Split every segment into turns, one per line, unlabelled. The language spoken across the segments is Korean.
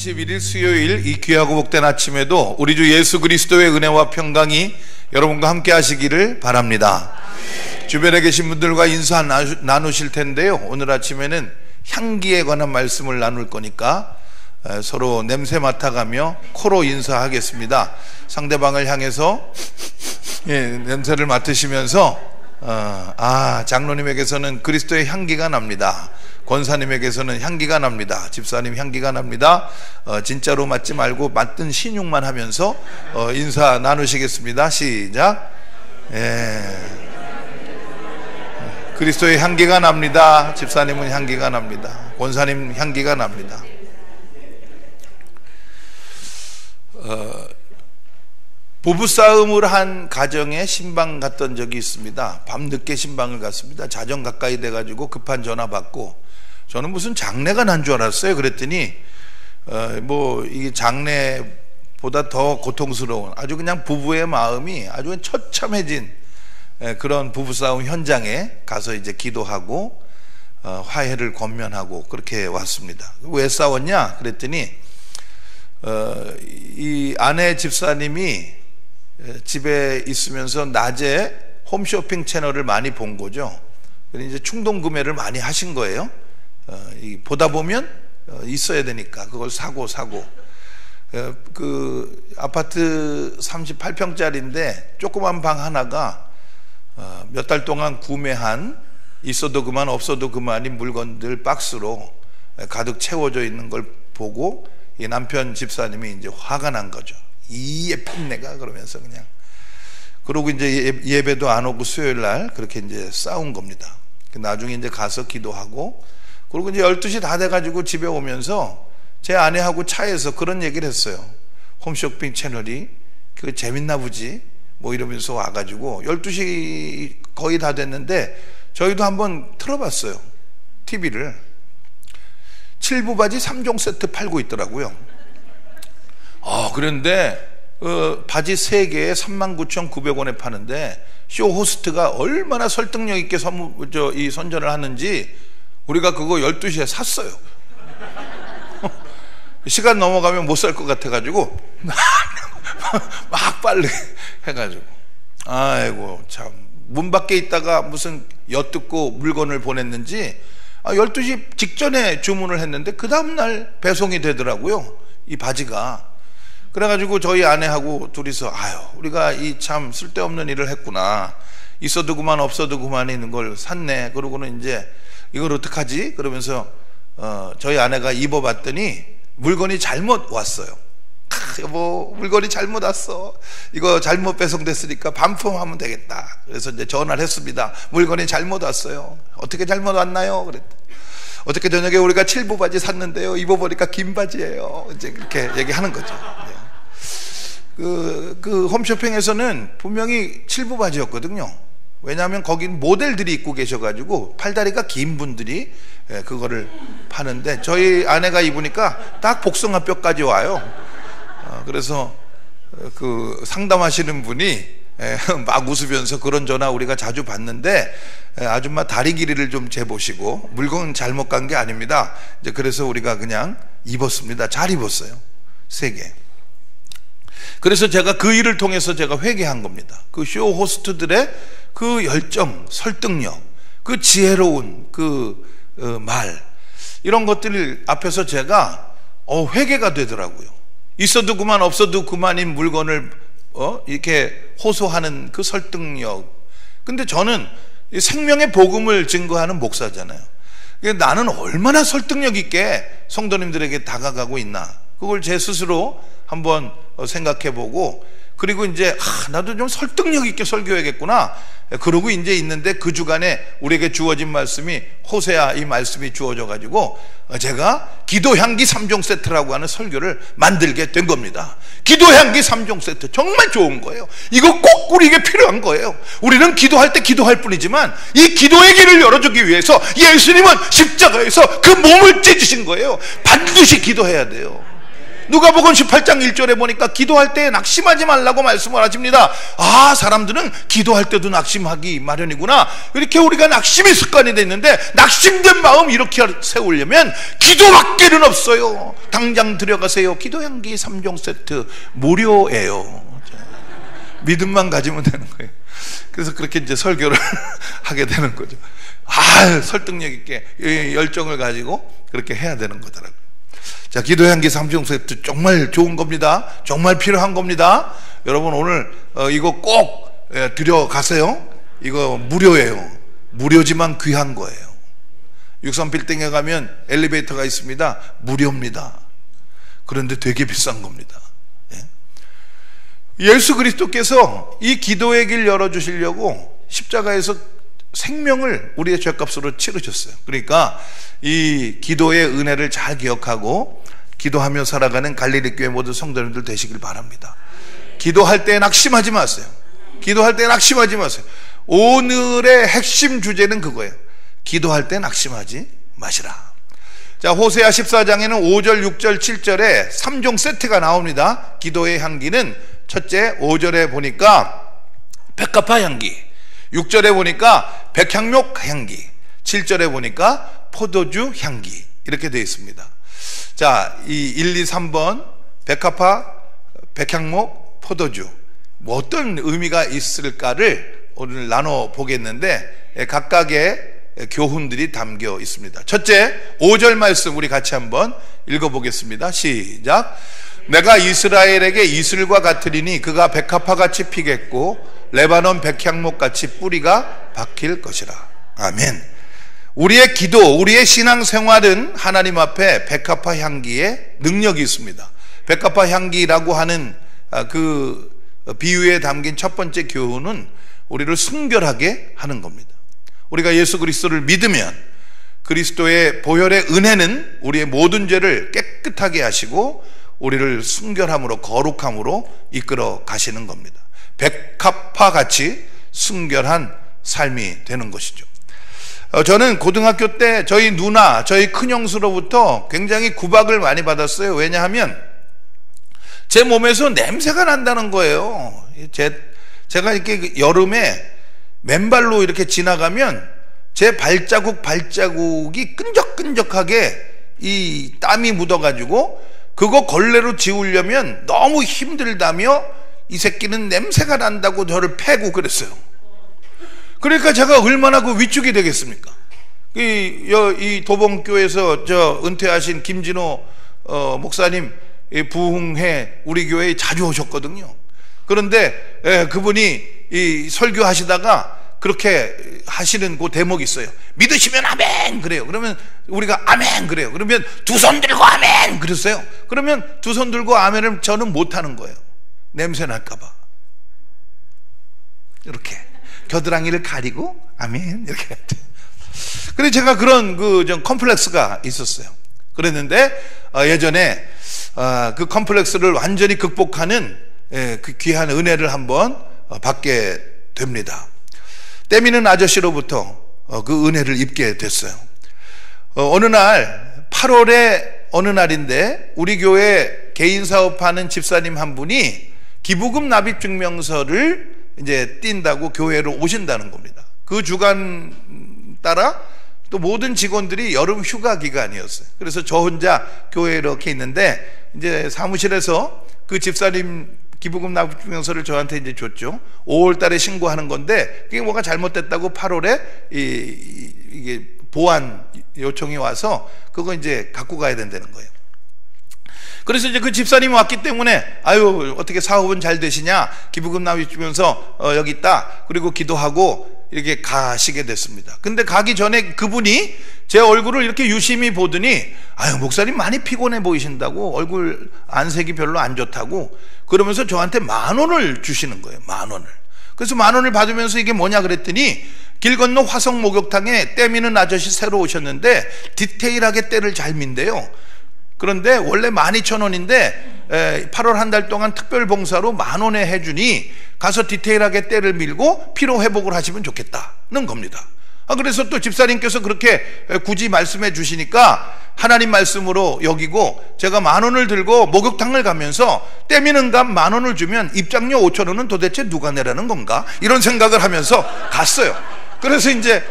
31일 수요일 이 귀하고 복된 아침에도 우리 주 예수 그리스도의 은혜와 평강이 여러분과 함께 하시기를 바랍니다. 주변에 계신 분들과 인사 나누실 텐데요, 오늘 아침에는 향기에 관한 말씀을 나눌 거니까 서로 냄새 맡아가며 코로 인사하겠습니다. 상대방을 향해서 냄새를 맡으시면서 장로님에게서는 그리스도의 향기가 납니다. 권사님에게서는 향기가 납니다. 집사님 향기가 납니다. 진짜로 맡지 말고 맡은 신용만 하면서 인사 나누시겠습니다. 시작. 그리스도의 향기가 납니다. 집사님은 향기가 납니다. 권사님 향기가 납니다. 부부싸움을 한 가정에 신방 갔던 적이 있습니다. 밤늦게 신방을 갔습니다. 자정 가까이 돼가지고 급한 전화 받고, 저는 무슨 장례가 난 줄 알았어요. 그랬더니 이게 장례보다 더 고통스러운, 아주 그냥 부부의 마음이 아주 처참해진 그런 부부싸움 현장에 가서 이제 기도하고 화해를 권면하고 그렇게 왔습니다. 왜 싸웠냐 그랬더니 이 아내 집사님이 집에 있으면서 낮에 홈쇼핑 채널을 많이 본 거죠. 그래서 이제 충동 구매를 많이 하신 거예요. 보다 보면 있어야 되니까 그걸 사고 그 아파트 38평짜리인데 조그만 방 하나가 몇 달 동안 구매한 있어도 그만 없어도 그만인 물건들 박스로 가득 채워져 있는 걸 보고 이 남편 집사님이 이제 화가 난 거죠. 이 예쁜 내가, 그러면서 그냥 그러고 이제 예배도 안 오고 수요일 날 그렇게 이제 싸운 겁니다. 나중에 이제 가서 기도하고, 그리고 이제 12시 다 돼가지고 집에 오면서 제 아내하고 차에서 그런 얘기를 했어요. 홈쇼핑 채널이 그 재밌나 보지 뭐 이러면서 와가지고 12시 거의 다 됐는데 저희도 한번 틀어봤어요. TV를. 7부 바지 3종 세트 팔고 있더라고요. 그런데 바지 3개에 39,900원에 파는데 쇼 호스트가 얼마나 설득력 있게 이 선전을 하는지 우리가 그거 12시에 샀어요. 시간 넘어가면 못 살 것 같아가지고 막 빨리 해가지고, 아이고 참, 문 밖에 있다가 무슨 엿듣고 물건을 보냈는지 12시 직전에 주문을 했는데 그 다음날 배송이 되더라고요, 이 바지가. 그래가지고 저희 아내하고 둘이서 우리가 이 참 쓸데없는 일을 했구나, 있어도 그만 없어도 그만 있는 걸 샀네. 그러고는 이제 이걸 어떡하지 그러면서 저희 아내가 입어봤더니 물건이 잘못 왔어요. 여보, 물건이 잘못 왔어, 이거 잘못 배송됐으니까 반품하면 되겠다. 그래서 이제 전화를 했습니다. 물건이 잘못 왔어요. 어떻게 잘못 왔나요? 그랬더니 어저께 저녁에 우리가 7부 바지 샀는데요, 입어보니까 긴 바지예요. 이제 그렇게 얘기하는 거죠. 그 홈쇼핑에서는 분명히 7부 바지였거든요. 왜냐하면 거긴 모델들이 입고 계셔가지고 팔다리가 긴 분들이 그거를 파는데 저희 아내가 입으니까 딱 복숭아뼈까지 와요. 그래서 그 상담하시는 분이 막 웃으면서, 그런 전화 우리가 자주 받는데 아줌마 다리 길이를 좀 재보시고, 물건 잘못 간 게 아닙니다. 이제 그래서 우리가 그냥 입었습니다. 잘 입었어요, 3개. 그래서 제가 그 일을 통해서 제가 회개한 겁니다. 그 쇼 호스트들의 그 열정, 설득력, 그 지혜로운 그 말, 이런 것들 앞에서 제가 회개가 되더라고요. 있어도 그만 없어도 그만인 물건을 이렇게 호소하는 그 설득력. 근데 저는 생명의 복음을 증거하는 목사잖아요. 나는 얼마나 설득력 있게 성도님들에게 다가가고 있나, 그걸 제 스스로 한번 생각해보고, 그리고 이제 나도 좀 설득력 있게 설교해야겠구나 그러고 이제 있는데, 그 주간에 우리에게 주어진 말씀이 호세아, 이 말씀이 주어져 가지고 제가 기도향기 3종 세트라고 하는 설교를 만들게 된 겁니다. 기도향기 3종 세트 정말 좋은 거예요. 이거 꼭 우리에게 필요한 거예요. 우리는 기도할 때 기도할 뿐이지만 이 기도의 길을 열어주기 위해서 예수님은 십자가에서 그 몸을 찢으신 거예요. 반드시 기도해야 돼요. 누가복음 18장 1절에 보니까 기도할 때 낙심하지 말라고 말씀을 하십니다. 아, 사람들은 기도할 때도 낙심하기 마련이구나. 이렇게 우리가 낙심이 습관이 됐는데, 낙심된 마음 이렇게 세우려면 기도밖에는 없어요. 당장 들여가세요. 기도향기 3종 세트 무료예요. 믿음만 가지면 되는 거예요. 그래서 그렇게 이제 설교를 하게 되는 거죠. 아, 설득력 있게 열정을 가지고 그렇게 해야 되는 거더라고요. 자, 기도향기 3종 세트 정말 좋은 겁니다. 정말 필요한 겁니다. 여러분 오늘 이거 꼭 들여가세요. 이거 무료예요. 무료지만 귀한 거예요. 63빌딩에 가면 엘리베이터가 있습니다. 무료입니다. 그런데 되게 비싼 겁니다. 예수 그리스도께서 이 기도의 길 열어주시려고 십자가에서 생명을 우리의 죄값으로 치르셨어요. 그러니까 이 기도의 은혜를 잘 기억하고 기도하며 살아가는 갈릴리 교회 모든 성도님들 되시길 바랍니다. 기도할 때 낙심하지 마세요. 기도할 때 낙심하지 마세요. 오늘의 핵심 주제는 그거예요. 기도할 때 낙심하지 마시라. 자, 호세아 14장에는 5절, 6절, 7절에 3종 세트가 나옵니다. 기도의 향기는 첫째 5절에 보니까 백합화 향기, 6절에 보니까 백향목 향기, 7절에 보니까 포도주 향기, 이렇게 되어 있습니다. 자, 이 1, 2, 3번 백합화, 백향목, 포도주, 뭐 어떤 의미가 있을까를 오늘 나눠 보겠는데 각각의 교훈들이 담겨 있습니다. 첫째 5절 말씀 우리 같이 한번 읽어보겠습니다. 시작. 내가 이스라엘에게 이슬과 같으리니 그가 백합화같이 피겠고 레바논 백향목같이 뿌리가 박힐 것이라. 아멘. 우리의 기도, 우리의 신앙생활은 하나님 앞에 백합화 향기의 능력이 있습니다. 백합화 향기라고 하는 그 비유에 담긴 첫 번째 교훈은 우리를 순결하게 하는 겁니다. 우리가 예수 그리스도를 믿으면 그리스도의 보혈의 은혜는 우리의 모든 죄를 깨끗하게 하시고 우리를 순결함으로, 거룩함으로 이끌어 가시는 겁니다. 백합화같이 순결한 삶이 되는 것이죠. 저는 고등학교 때 저희 누나, 저희 큰형수로부터 굉장히 구박을 많이 받았어요. 왜냐하면 제 몸에서 냄새가 난다는 거예요. 제가 이렇게 여름에 맨발로 이렇게 지나가면 제 발자국이 끈적끈적하게 이 땀이 묻어가지고 그거 걸레로 지우려면 너무 힘들다며 이 새끼는 냄새가 난다고 저를 패고 그랬어요. 그러니까 제가 얼마나 그 위축이 되겠습니까? 이 도봉교에서 은퇴하신 김진호 목사님 부흥회 우리 교회에 자주 오셨거든요. 그런데 그분이 이 설교하시다가 그렇게 하시는 그 대목이 있어요. 믿으시면 아멘 그래요. 그러면 우리가 아멘 그래요. 그러면 두 손 들고 아멘 그랬어요. 그러면 두 손 들고 아멘을 저는 못하는 거예요. 냄새 날까봐. 이렇게 겨드랑이를 가리고 아멘 이렇게 했죠. 그래서 제가 그런 좀 컴플렉스가 있었어요. 그랬는데 예전에 그 컴플렉스를 완전히 극복하는 그 귀한 은혜를 한번 받게 됩니다. 때미는 아저씨로부터 그 은혜를 입게 됐어요. 어느 날 8월에 어느 날인데 우리 교회 개인 사업하는 집사님 한 분이 기부금 납입 증명서를 이제 띈다고 교회로 오신다는 겁니다. 그 주간 따라 또 모든 직원들이 여름 휴가 기간이었어요. 그래서 저 혼자 교회에 이렇게 있는데 이제 사무실에서 그 집사님 기부금 납입 증명서를 저한테 이제 줬죠. 5월 달에 신고하는 건데 그게 뭐가 잘못됐다고 8월에 이게 보완 요청이 와서 그거 이제 갖고 가야 된다는 거예요. 그래서 이제 그 집사님이 왔기 때문에 아유 어떻게 사업은 잘 되시냐, 기부금 납입 증명서 여기 있다, 그리고 기도하고 이렇게 가시게 됐습니다. 근데 가기 전에 그분이 제 얼굴을 이렇게 유심히 보더니 아유 목사님 많이 피곤해 보이신다고, 얼굴 안색이 별로 안 좋다고 그러면서 저한테 10,000원을 주시는 거예요. 10,000원을. 그래서 10,000원을 받으면서 이게 뭐냐 그랬더니 길 건너 화성 목욕탕에 때 미는 아저씨 새로 오셨는데 디테일하게 때를 잘 민대요. 그런데 원래 12,000원인데 8월 한 달 동안 특별 봉사로 10,000원에 해주니 가서 디테일하게 때를 밀고 피로 회복을 하시면 좋겠다는 겁니다. 그래서 또 집사님께서 그렇게 굳이 말씀해 주시니까 하나님 말씀으로 여기고 제가 10,000원을 들고 목욕탕을 가면서 때미는 값 10,000원을 주면 입장료 5,000원은 도대체 누가 내라는 건가? 이런 생각을 하면서 갔어요. 그래서 이제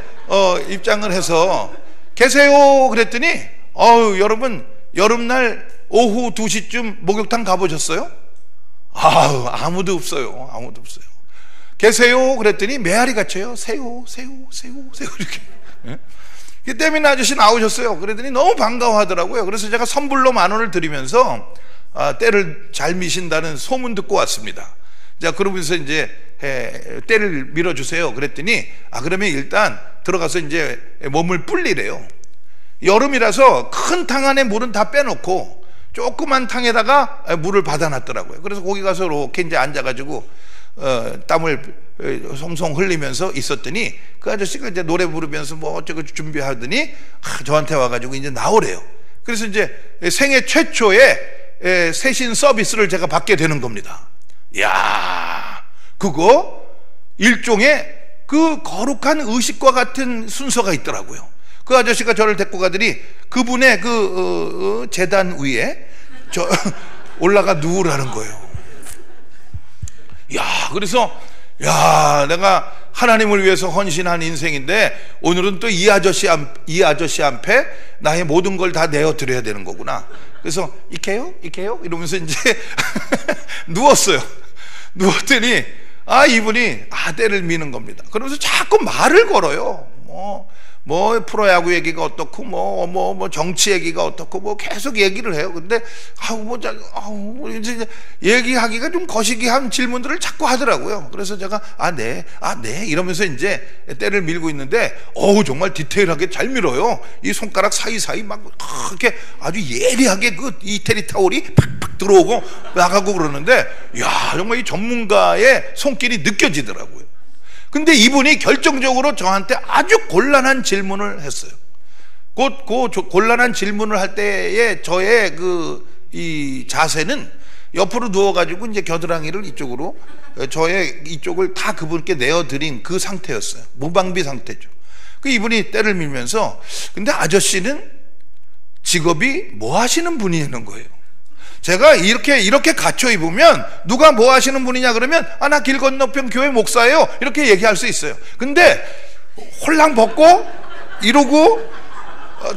입장을 해서 계세요 그랬더니 여러분 여름날 오후 2시쯤 목욕탕 가보셨어요? 아무도 없어요. 아무도 없어요. 계세요 그랬더니 메아리 갇혀요. 새우 이렇게. 때미는 아저씨 나오셨어요. 그랬더니 너무 반가워하더라고요. 그래서 제가 선불로 10,000원을 드리면서 때를 잘 미신다는 소문 듣고 왔습니다. 자, 그러면서 이제 때를 밀어주세요. 그랬더니 그러면 일단 들어가서 이제 몸을 불리래요. 여름이라서 큰 탕 안에 물은 다 빼놓고 조그만 탕에다가 물을 받아놨더라고요. 그래서 거기 가서 이렇게 이제 앉아가지고 땀을 송송 흘리면서 있었더니 그 아저씨가 이제 노래 부르면서 뭐 어쩌고 준비하더니 저한테 와가지고 이제 나오래요. 그래서 이제 생애 최초의 세신 서비스를 제가 받게 되는 겁니다. 이야, 그거 일종의 그 거룩한 의식과 같은 순서가 있더라고요. 그 아저씨가 저를 데리고 가더니 그분의 그 제단 위에 올라가 누우라는 거예요. 야, 그래서 내가 하나님을 위해서 헌신한 인생인데 오늘은 또 이 아저씨 앞에 나의 모든 걸 다 내어 드려야 되는 거구나. 그래서 이케요 이러면서 이제 누웠어요. 누웠더니 이분이 때를 미는 겁니다. 그러면서 자꾸 말을 걸어요. 뭐 프로야구 얘기가 어떻고 뭐 정치 얘기가 어떻고 뭐 계속 얘기를 해요. 근데 이제 얘기하기가 좀 거시기한 질문들을 자꾸 하더라고요. 그래서 제가 네 이러면서 이제 때를 밀고 있는데 정말 디테일하게 잘 밀어요. 이 손가락 사이사이 막 이렇게 아주 예리하게 그 이태리 타올이 팍팍 들어오고 나가고 그러는데 정말 이 전문가의 손길이 느껴지더라고요. 근데 이분이 결정적으로 저한테 아주 곤란한 질문을 했어요. 그 곤란한 질문을 할 때의 저의 이 자세는 옆으로 누워가지고 이제 겨드랑이를 이쪽으로 저의 이쪽을 다 그분께 내어드린 그 상태였어요. 무방비 상태죠. 이분이 때를 밀면서 근데 아저씨는 직업이 뭐 하시는 분이는 거예요. 제가 이렇게 갖춰 입으면 누가 뭐 하시는 분이냐 그러면 나 길 건너편 교회 목사예요 이렇게 얘기할 수 있어요. 근데 홀랑 벗고 이러고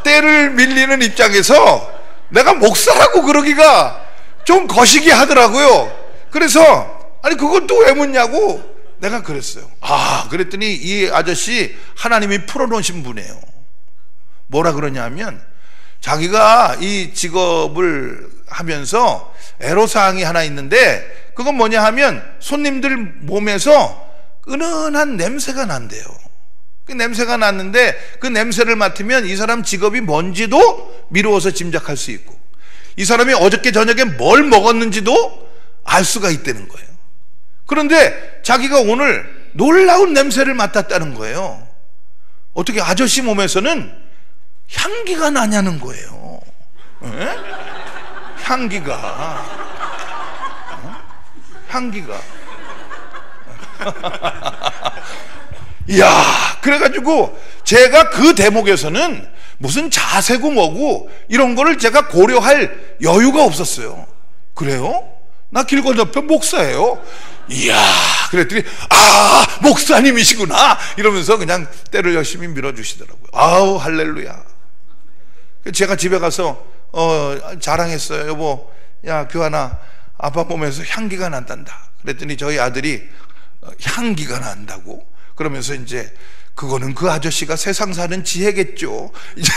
때를 밀리는 입장에서 내가 목사라고 그러기가 좀 거시기 하더라고요. 그래서 그건 또 왜 묻냐고 내가 그랬어요. 그랬더니 이 아저씨 하나님이 풀어놓으신 분이에요. 뭐라 그러냐면 자기가 이 직업을 하면서 애로사항이 하나 있는데 그건 뭐냐 하면 손님들 몸에서 은은한 냄새가 난대요. 그 냄새가 났는데 그 냄새를 맡으면 이 사람 직업이 뭔지도 미루어서 짐작할 수 있고 이 사람이 어저께 저녁에 뭘 먹었는지도 알 수가 있다는 거예요. 그런데 자기가 오늘 놀라운 냄새를 맡았다는 거예요. 어떻게 아저씨 몸에서는 향기가 나냐는 거예요. 향기가 이야, 그래가지고 제가 그 대목에서는 무슨 자세고 뭐고 이런 거를 제가 고려할 여유가 없었어요. 그래요? 나 길 건너편 목사예요. 이야, 그랬더니 목사님이시구나 이러면서 그냥 때를 열심히 밀어주시더라고요. 할렐루야. 제가 집에 가서 자랑했어요. 여보, 야 교환아, 아빠 몸에서 향기가 난단다. 그랬더니 저희 아들이 향기가 난다고 그러면서 이제 그거는 그 아저씨가 세상 사는 지혜겠죠. 이제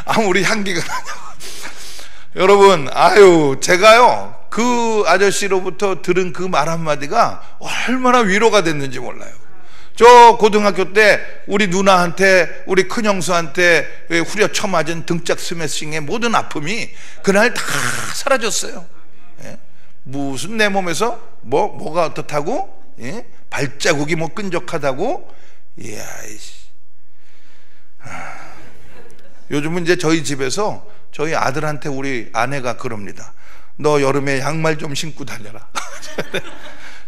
아무리 향기가 나냐고. 여러분, 제가요 그 아저씨로부터 들은 그 말 한마디가 얼마나 위로가 됐는지 몰라요. 저 고등학교 때 우리 누나한테 우리 큰형수한테 후려쳐 맞은 등짝 스매싱의 모든 아픔이 그날 다 사라졌어요. 무슨 내 몸에서 뭐가 어떻다고? 발자국이 뭐 끈적하다고? 이야, 요즘은 이제 저희 집에서 저희 아들한테 우리 아내가 그럽니다. 너 여름에 양말 좀 신고 다녀라.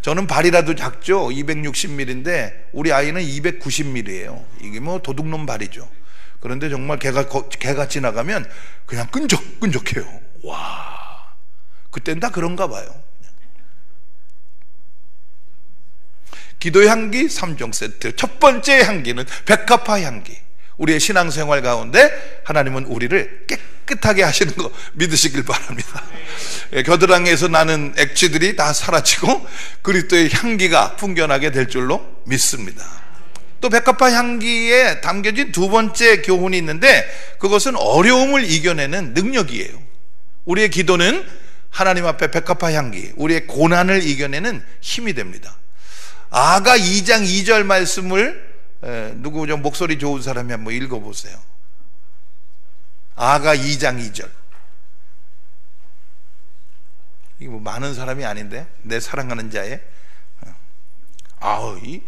저는 발이라도 작죠. 260mm인데 우리 아이는 290mm예요. 이게 뭐 도둑놈 발이죠. 그런데 정말 개가 지나가면 그냥 끈적끈적해요. 와, 그땐 다 그런가 봐요. 기도의 향기 3종 세트. 첫 번째 향기는 백합화 향기. 우리의 신앙생활 가운데 하나님은 우리를 깨끗하게 하시는 거 믿으시길 바랍니다. 겨드랑이에서 나는 액취들이 다 사라지고 그리스도의 향기가 풍겨나게 될 줄로 믿습니다. 또 백합화 향기에 담겨진 두 번째 교훈이 있는데 그것은 어려움을 이겨내는 능력이에요. 우리의 기도는 하나님 앞에 백합화 향기, 우리의 고난을 이겨내는 힘이 됩니다. 아가 2장 2절 말씀을 누구 좀 목소리 좋은 사람이 한번 읽어보세요. 아가 2장 2절. 이게 뭐 많은 사람이 아닌데 내 사랑하는 자의 이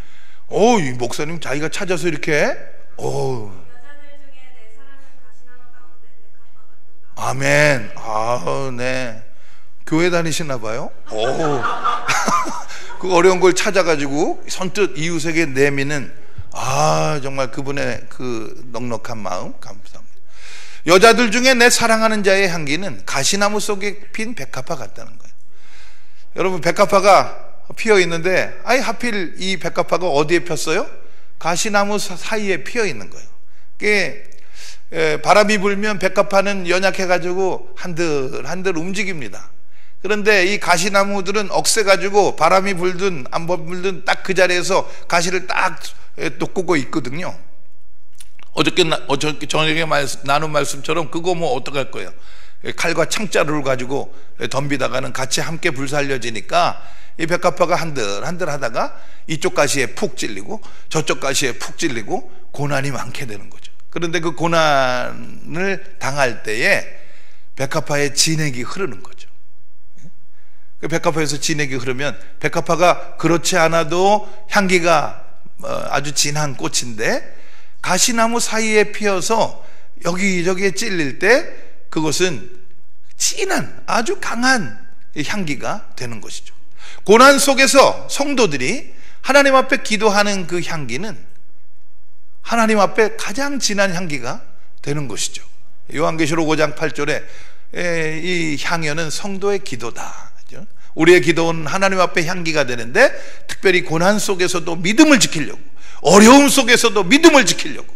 목사님 자기가 찾아서 이렇게 아멘. 네. 교회 다니시나 봐요. 그 어려운 걸 찾아가지고 선뜻 이웃에게 내미는 정말 그분의 그 넉넉한 마음 감사합니다. 여자들 중에 내 사랑하는 자의 향기는 가시나무 속에 핀 백합화 같다는 거예요. 여러분, 백합화가 피어 있는데 하필 이 백합화가 어디에 폈어요? 가시나무 사이에 피어 있는 거예요. 그게 바람이 불면 백합화는 연약해가지고 한들 움직입니다. 그런데 이 가시나무들은 억세가지고 바람이 불든 안 불든 딱 그 자리에서 가시를 딱 돋구고 있거든요. 어저께 저녁에 나눈 말씀처럼 그거 뭐 어떡할 거예요? 칼과 창자루를 가지고 덤비다가는 같이 함께 불살려지니까 이 백합화가 한들 하다가 이쪽 가시에 푹 찔리고 저쪽 가시에 푹 찔리고 고난이 많게 되는 거죠. 그런데 그 고난을 당할 때에 백합화의 진액이 흐르는 거죠. 그 백합화에서 진액이 흐르면 백합화가 그렇지 않아도 향기가 아주 진한 꽃인데 가시나무 사이에 피어서 여기저기에 찔릴 때 그것은 진한 아주 강한 향기가 되는 것이죠. 고난 속에서 성도들이 하나님 앞에 기도하는 그 향기는 하나님 앞에 가장 진한 향기가 되는 것이죠. 요한계시록 5장 8절에 이 향연은 성도의 기도다. 우리의 기도는 하나님 앞에 향기가 되는데 특별히 고난 속에서도 믿음을 지키려고, 어려움 속에서도 믿음을 지키려고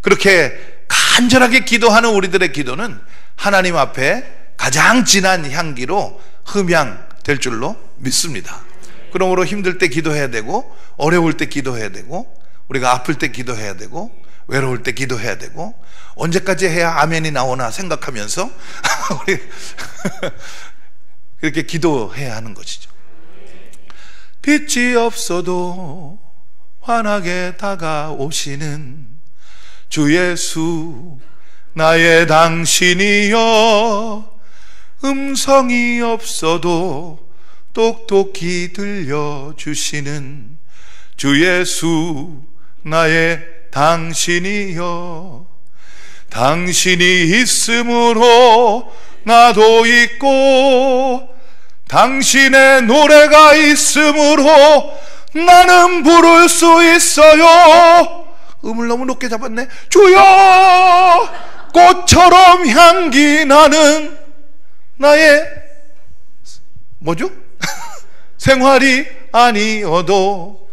그렇게 간절하게 기도하는 우리들의 기도는 하나님 앞에 가장 진한 향기로 흠향될 줄로 믿습니다. 그러므로 힘들 때 기도해야 되고, 어려울 때 기도해야 되고, 우리가 아플 때 기도해야 되고, 외로울 때 기도해야 되고, 언제까지 해야 아멘이 나오나 생각하면서 우리 그렇게 기도해야 하는 것이죠. 빛이 없어도 환하게 다가오시는 주 예수 나의 당신이여, 음성이 없어도 똑똑히 들려주시는 주 예수 나의 당신이여, 당신이 있으므로 나도 있고 당신의 노래가 있으므로 나는 부를 수 있어요. 음을 너무 높게 잡았네. 주여, 꽃처럼 향기 나는 나의 뭐죠? 생활이 아니어도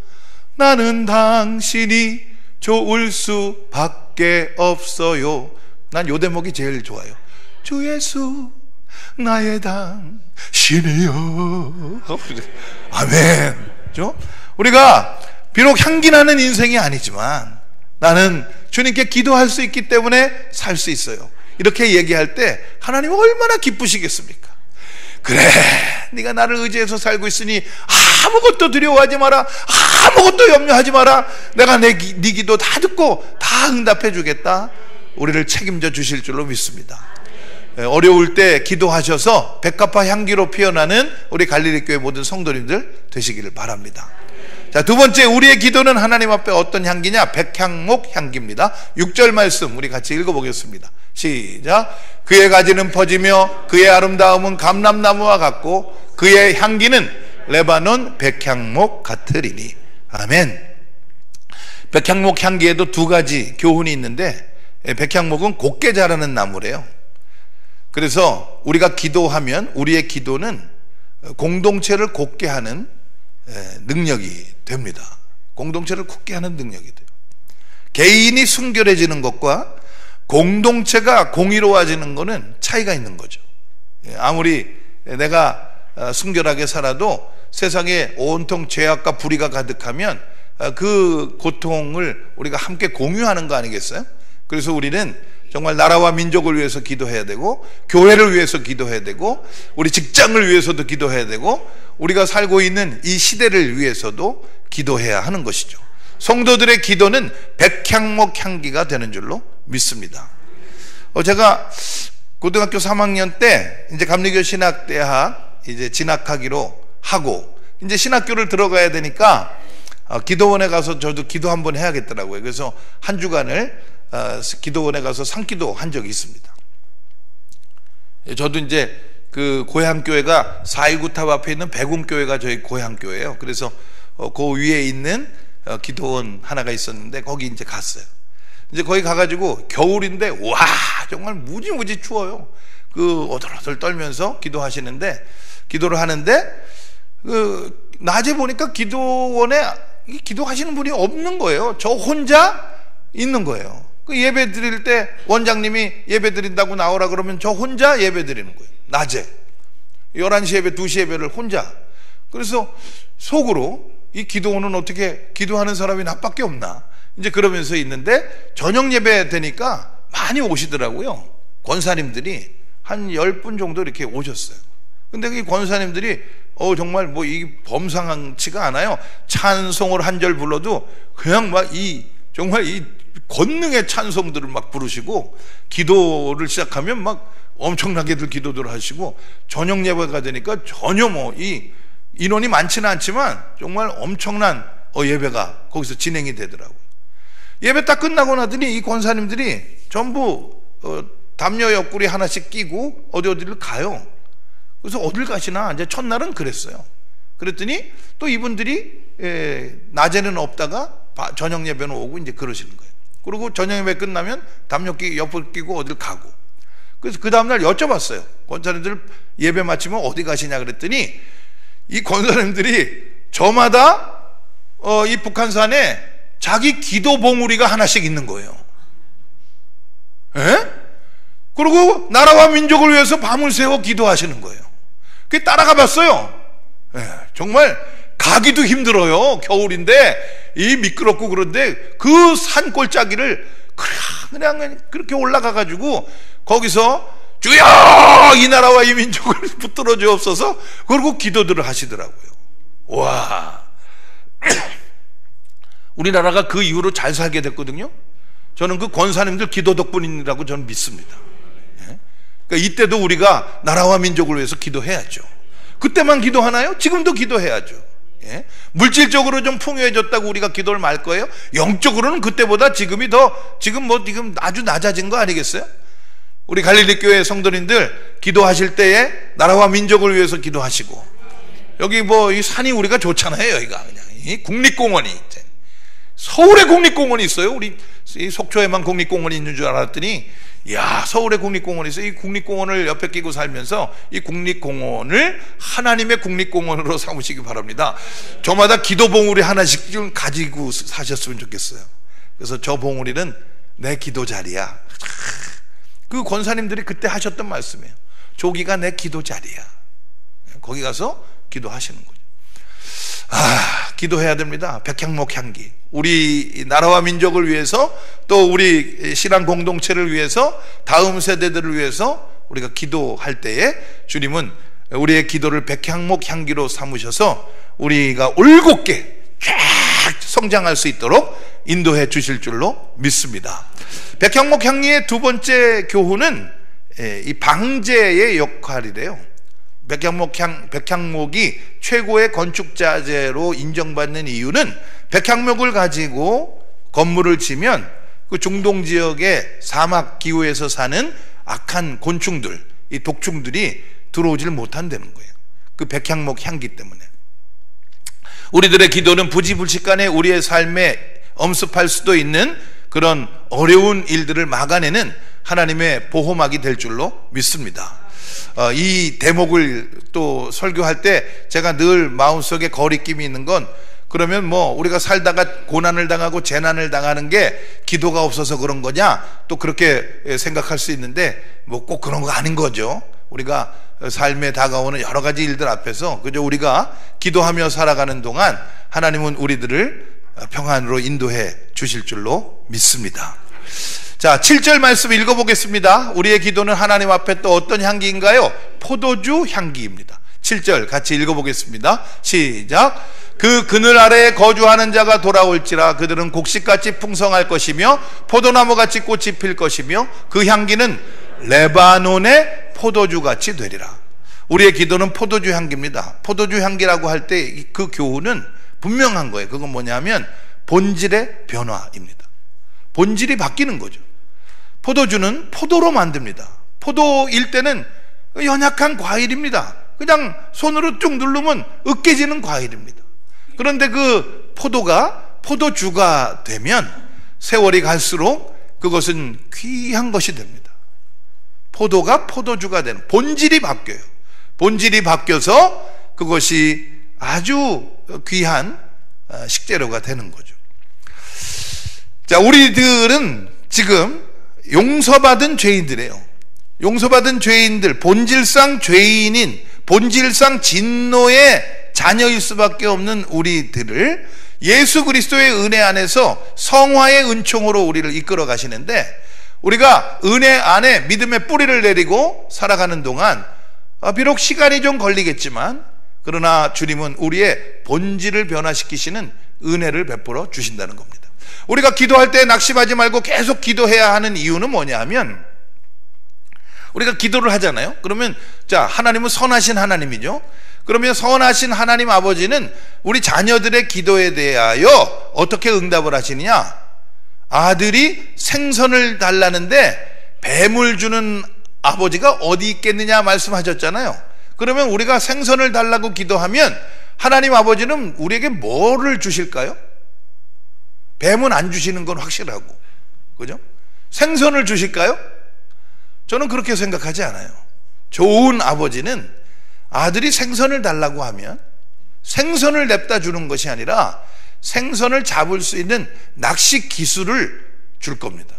나는 당신이 좋을 수밖에 없어요. 난 요 대목이 제일 좋아요. 주 예수 나의 당신이여. 아멘. 우리가 비록 향기 나는 인생이 아니지만 나는 주님께 기도할 수 있기 때문에 살 수 있어요. 이렇게 얘기할 때 하나님은 얼마나 기쁘시겠습니까? 그래, 네가 나를 의지해서 살고 있으니 아무것도 두려워하지 마라, 아무것도 염려하지 마라, 내가 네 기도 다 듣고 다 응답해 주겠다. 우리를 책임져 주실 줄로 믿습니다. 어려울 때 기도하셔서 백합화 향기로 피어나는 우리 갈릴리 교회 모든 성도님들 되시기를 바랍니다. 자, 두 번째, 우리의 기도는 하나님 앞에 어떤 향기냐? 백향목 향기입니다. 6절 말씀 우리 같이 읽어보겠습니다. 시작. 그의 가지는 퍼지며 그의 아름다움은 감람나무와 같고 그의 향기는 레바논 백향목 같으리니. 아멘. 백향목 향기에도 두 가지 교훈이 있는데, 백향목은 곱게 자라는 나무래요. 그래서 우리가 기도하면 우리의 기도는 공동체를 곱게 하는 능력이 됩니다. 공동체를 굳게 하는 능력이 돼요. 개인이 순결해지는 것과 공동체가 공의로워지는 것은 차이가 있는 거죠. 아무리 내가 순결하게 살아도 세상에 온통 죄악과 불의가 가득하면 그 고통을 우리가 함께 공유하는 거 아니겠어요? 그래서 우리는 정말 나라와 민족을 위해서 기도해야 되고, 교회를 위해서 기도해야 되고, 우리 직장을 위해서도 기도해야 되고, 우리가 살고 있는 이 시대를 위해서도 기도해야 하는 것이죠. 성도들의 기도는 백향목 향기가 되는 줄로 믿습니다. 제가 고등학교 3학년 때 이제 감리교 신학대학 이제 진학하기로 하고, 이제 신학교를 들어가야 되니까 기도원에 가서 저도 기도 한번 해야겠더라고요. 그래서 한 주간을 기도원에 가서 상기도 한 적이 있습니다. 저도 이제 그 고향교회가 4.19 탑 앞에 있는 백운교회가 저희 고향교회예요. 그래서 그 위에 있는 기도원 하나가 있었는데 거기 이제 갔어요. 이제 거기 가가지고 겨울인데 와 정말 무지무지 추워요. 그 오들오들 떨면서 기도하시는데, 기도를 하는데 그 낮에 보니까 기도원에 기도하시는 분이 없는 거예요. 저 혼자 있는 거예요. 그 예배 드릴 때 원장님이 예배 드린다고 나오라 그러면 저 혼자 예배 드리는 거예요. 낮에 11시 예배, 2시 예배를 혼자. 그래서 속으로 이 기도원은 어떻게 기도하는 사람이 나밖에 없나 이제 그러면서 있는데, 저녁 예배 되니까 많이 오시더라고요. 권사님들이 한 10분 정도 이렇게 오셨어요. 근데 이 권사님들이 정말 뭐 이 범상치가 않아요. 찬송을 한 절 불러도 그냥 막 정말 이 권능의 찬송들을 막 부르시고, 기도를 시작하면 막 엄청나게들 기도들을 하시고, 저녁 예배가 되니까 전혀 뭐 이 인원이 많지는 않지만 정말 엄청난 예배가 거기서 진행이 되더라고요. 예배 딱 끝나고 나더니 이 권사님들이 전부 담요 옆구리 하나씩 끼고 어디를 가요. 그래서 어딜 가시나 이제 첫날은 그랬어요. 그랬더니 또 이분들이 낮에는 없다가 저녁 예배는 오고 이제 그러시는 거예요. 그리고 저녁 예배 끝나면 담요 옆을 끼고 어딜 가고. 그래서 그 다음날 여쭤봤어요. 권사님들 예배 마치면 어디 가시냐 그랬더니 이 권사님들이 저마다 이 북한산에 자기 기도 봉우리가 하나씩 있는 거예요. 그리고 나라와 민족을 위해서 밤을 새워 기도하시는 거예요. 그게 따라가 봤어요. 정말 가기도 힘들어요. 겨울인데 이 미끄럽고 그런데 그 산골짜기를 그냥 그렇게 올라가 가지고 거기서 주여 이 나라와 이 민족을 붙들어 주옵소서, 그리고 기도들을 하시더라고요. 와, 우리나라가 그 이후로 잘 살게 됐거든요. 저는 그 권사님들 기도 덕분이라고 저는 믿습니다. 그러니까 이때도 우리가 나라와 민족을 위해서 기도해야죠. 그때만 기도하나요? 지금도 기도해야죠. 물질적으로 좀 풍요해졌다고 우리가 기도를 말 거예요? 영적으로는 그때보다 지금 아주 낮아진 거 아니겠어요? 우리 갈릴리 교회 성도님들 기도하실 때에 나라와 민족을 위해서 기도하시고, 여기 뭐 이 산이 우리가 좋잖아요. 여기가 그냥 이 국립공원이, 서울에 국립공원이 있어요. 우리 이 속초에만 국립공원이 있는 줄 알았더니 야, 서울에 국립공원이 있어요. 이 국립공원을 옆에 끼고 살면서 이 국립공원을 하나님의 국립공원으로 삼으시기 바랍니다. 저마다 기도 봉우리 하나씩 좀 가지고 사셨으면 좋겠어요. 그래서 저 봉우리는 내 기도 자리야. 그 권사님들이 그때 하셨던 말씀이에요. 저기가 내 기도 자리야. 거기 가서 기도하시는 거죠. 기도해야 됩니다. 백향목 향기. 우리 나라와 민족을 위해서, 또 우리 신앙 공동체를 위해서, 다음 세대들을 위해서 우리가 기도할 때에 주님은 우리의 기도를 백향목 향기로 삼으셔서 우리가 올곧게 쫙 성장할 수 있도록 인도해 주실 줄로 믿습니다. 백향목 향기의 두 번째 교훈은 이 방제의 역할이래요. 백향목이 최고의 건축자재로 인정받는 이유는, 백향목을 가지고 건물을 지면 그 중동 지역의 사막 기후에서 사는 악한 곤충들, 이 독충들이 들어오질 못한다는 거예요. 그 백향목 향기 때문에. 우리들의 기도는 부지불식간에 우리의 삶에 엄습할 수도 있는 그런 어려운 일들을 막아내는 하나님의 보호막이 될 줄로 믿습니다. 이 대목을 또 설교할 때 제가 늘 마음속에 거리낌이 있는 건, 그러면 뭐 우리가 살다가 고난을 당하고 재난을 당하는 게 기도가 없어서 그런 거냐, 또 그렇게 생각할 수 있는데 뭐 꼭 그런 거 아닌 거죠. 우리가 삶에 다가오는 여러 가지 일들 앞에서 그저 우리가 기도하며 살아가는 동안 하나님은 우리들을 평안으로 인도해 주실 줄로 믿습니다. 자, 7절 말씀 읽어보겠습니다. 우리의 기도는 하나님 앞에 또 어떤 향기인가요? 포도주 향기입니다. 7절 같이 읽어보겠습니다. 시작. 그 그늘 아래에 거주하는 자가 돌아올지라 그들은 곡식같이 풍성할 것이며 포도나무같이 꽃이 필 것이며 그 향기는 레바논의 포도주같이 되리라. 우리의 기도는 포도주 향기입니다. 포도주 향기라고 할 때 그 교훈은 분명한 거예요. 그건 뭐냐면 본질의 변화입니다. 본질이 바뀌는 거죠. 포도주는 포도로 만듭니다. 포도일 때는 연약한 과일입니다. 그냥 손으로 쭉 누르면 으깨지는 과일입니다. 그런데 그 포도가 포도주가 되면 세월이 갈수록 그것은 귀한 것이 됩니다. 포도가 포도주가 되는, 본질이 바뀌어요. 본질이 바뀌어서 그것이 아주 귀한 식재료가 되는 거죠. 자, 우리들은 지금 용서받은 죄인들이에요. 용서받은 죄인들, 본질상 죄인인, 본질상 진노의 자녀일 수밖에 없는 우리들을 예수 그리스도의 은혜 안에서 성화의 은총으로 우리를 이끌어 가시는데, 우리가 은혜 안에 믿음의 뿌리를 내리고 살아가는 동안 비록 시간이 좀 걸리겠지만, 그러나 주님은 우리의 본질을 변화시키시는 은혜를 베풀어 주신다는 겁니다. 우리가 기도할 때 낙심하지 말고 계속 기도해야 하는 이유는 뭐냐 하면, 우리가 기도를 하잖아요. 그러면 자, 하나님은 선하신 하나님이죠. 그러면 선하신 하나님 아버지는 우리 자녀들의 기도에 대하여 어떻게 응답을 하시느냐? 아들이 생선을 달라는데 뱀을 주는 아버지가 어디 있겠느냐 말씀하셨잖아요. 그러면 우리가 생선을 달라고 기도하면 하나님 아버지는 우리에게 뭐를 주실까요? 뱀은 안 주시는 건 확실하고, 그죠? 생선을 주실까요? 저는 그렇게 생각하지 않아요. 좋은 아버지는 아들이 생선을 달라고 하면 생선을 냅다 주는 것이 아니라 생선을 잡을 수 있는 낚시 기술을 줄 겁니다.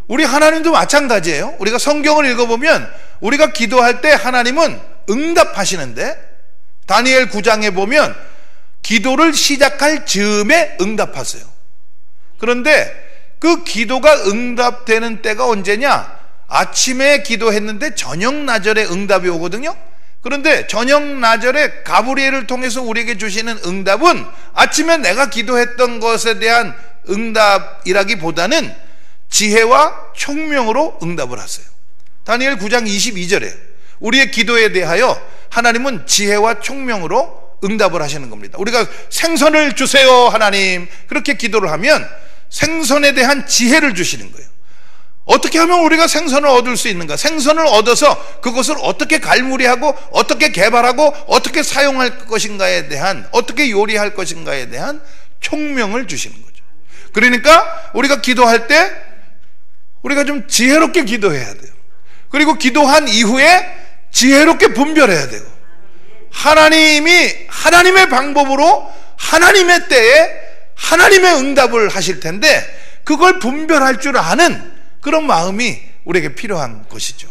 우리 하나님도 마찬가지예요. 우리가 성경을 읽어보면 우리가 기도할 때 하나님은 응답하시는데, 다니엘 9장에 보면 기도를 시작할 즈음에 응답하세요. 그런데 그 기도가 응답되는 때가 언제냐? 아침에 기도했는데 저녁 나절에 응답이 오거든요. 그런데 저녁 나절에 가브리엘을 통해서 우리에게 주시는 응답은 아침에 내가 기도했던 것에 대한 응답이라기보다는 지혜와 총명으로 응답을 하세요. 다니엘 9장 22절에 우리의 기도에 대하여 하나님은 지혜와 총명으로 응답을 하시는 겁니다. 우리가 생선을 주세요 하나님, 그렇게 기도를 하면 생선에 대한 지혜를 주시는 거예요. 어떻게 하면 우리가 생선을 얻을 수 있는가? 생선을 얻어서 그것을 어떻게 갈무리하고 어떻게 개발하고 어떻게 사용할 것인가에 대한, 어떻게 요리할 것인가에 대한 총명을 주시는 거죠. 그러니까 우리가 기도할 때 우리가 좀 지혜롭게 기도해야 돼요. 그리고 기도한 이후에 지혜롭게 분별해야 돼요. 하나님이 하나님의 방법으로 하나님의 때에 하나님의 응답을 하실 텐데 그걸 분별할 줄 아는 그런 마음이 우리에게 필요한 것이죠.